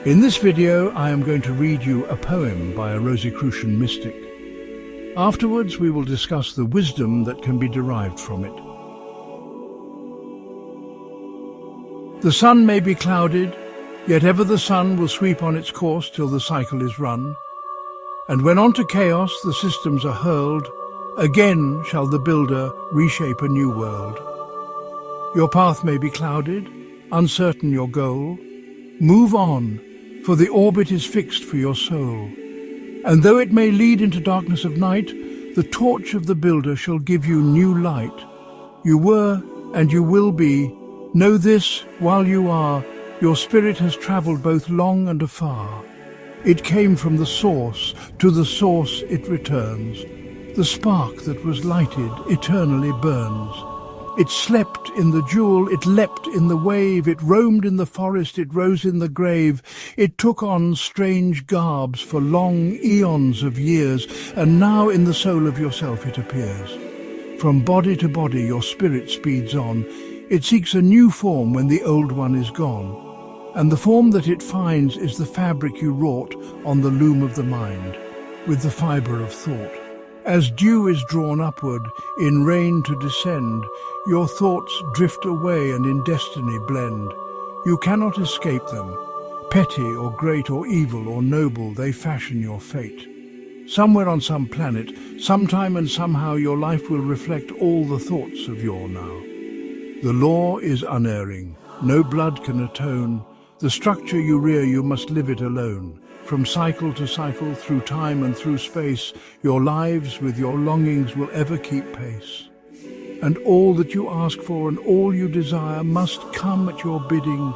In this video, I am going to read you a poem by a Rosicrucian mystic. Afterwards, we will discuss the wisdom that can be derived from it. The sun may be clouded, yet ever the sun will sweep on its course till the cycle is run. And when onto chaos the systems are hurled, again shall the builder reshape a new world. Your path may be clouded, uncertain your goal. Move on, for the orbit is fixed for your soul. And though it may lead into darkness of night, the torch of the builder shall give you new light. You were, and you will be. Know this, while you are, your spirit has travelled both long and afar. It came from the source, to the source it returns. The spark that was lighted eternally burns. It slept in the jewel, it leapt in the wave, it roamed in the forest, it rose in the grave. It took on strange garbs for long eons of years, and now in the soul of yourself it appears. From body to body your spirit speeds on. It seeks a new form when the old one is gone. And the form that it finds is the fabric you wrought on the loom of the mind, with the fibre of thought. As dew is drawn upward, in rain to descend, your thoughts drift away and in destiny blend. You cannot escape them. Petty or great or evil or noble, they fashion your fate. Somewhere on some planet, sometime and somehow your life will reflect all the thoughts of your now. The law is unerring. No blood can atone. The structure you rear, you must live it alone. From cycle to cycle, through time and through space, your lives with your longings will ever keep pace. And all that you ask for and all you desire must come at your bidding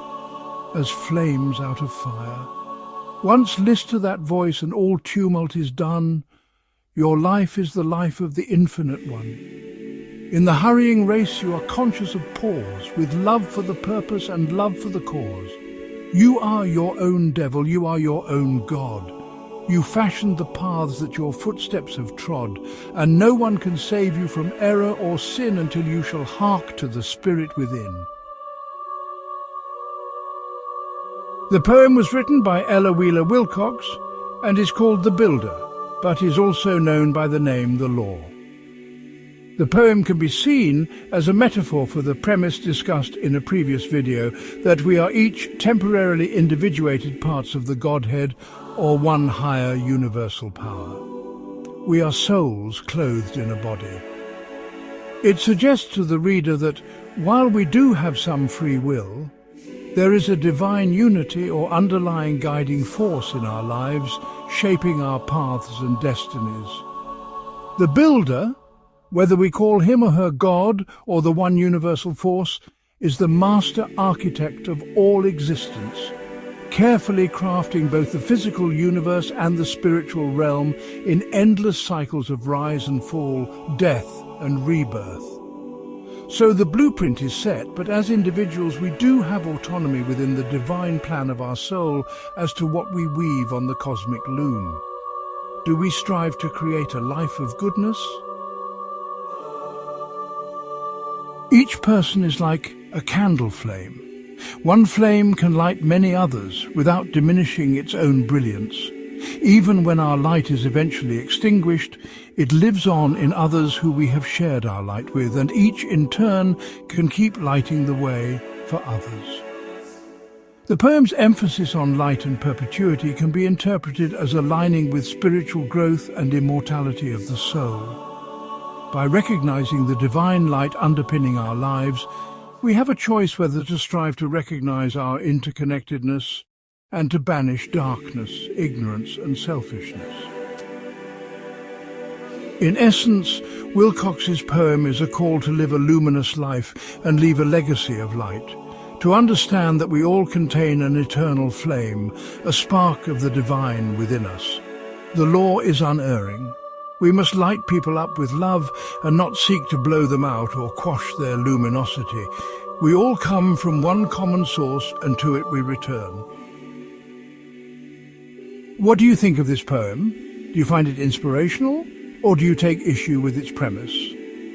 as flames out of fire. Once list to that voice and all tumult is done. Your life is the life of the Infinite One. In the hurrying race you are conscious of pause, with love for the purpose and love for the cause. You are your own devil, you are your own God. You fashioned the paths that your footsteps have trod, and no one can save you from error or sin until you shall hark to the spirit within. The poem was written by Ella Wheeler Wilcox and is called The Builder, but is also known by the name The Law. The poem can be seen as a metaphor for the premise discussed in a previous video, that we are each temporarily individuated parts of the Godhead or one higher universal power. We are souls clothed in a body. It suggests to the reader that while we do have some free will, there is a divine unity or underlying guiding force in our lives, shaping our paths and destinies. The builder, whether we call him or her God or the one universal force, is the master architect of all existence, carefully crafting both the physical universe and the spiritual realm in endless cycles of rise and fall, death and rebirth. So the blueprint is set, but as individuals we do have autonomy within the divine plan of our soul as to what we weave on the cosmic loom. Do we strive to create a life of goodness? Each person is like a candle flame. One flame can light many others without diminishing its own brilliance. Even when our light is eventually extinguished, it lives on in others who we have shared our light with, and each in turn can keep lighting the way for others. The poem's emphasis on light and perpetuity can be interpreted as aligning with spiritual growth and immortality of the soul. By recognizing the divine light underpinning our lives, we have a choice whether to strive to recognize our interconnectedness and to banish darkness, ignorance, and selfishness. In essence, Wilcox's poem is a call to live a luminous life and leave a legacy of light, to understand that we all contain an eternal flame, a spark of the divine within us. The law is unerring. We must light people up with love and not seek to blow them out or quash their luminosity. We all come from one common source, and to it we return. What do you think of this poem? Do you find it inspirational, or do you take issue with its premise?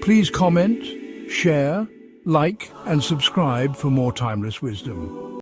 Please comment, share, like and subscribe for more timeless wisdom.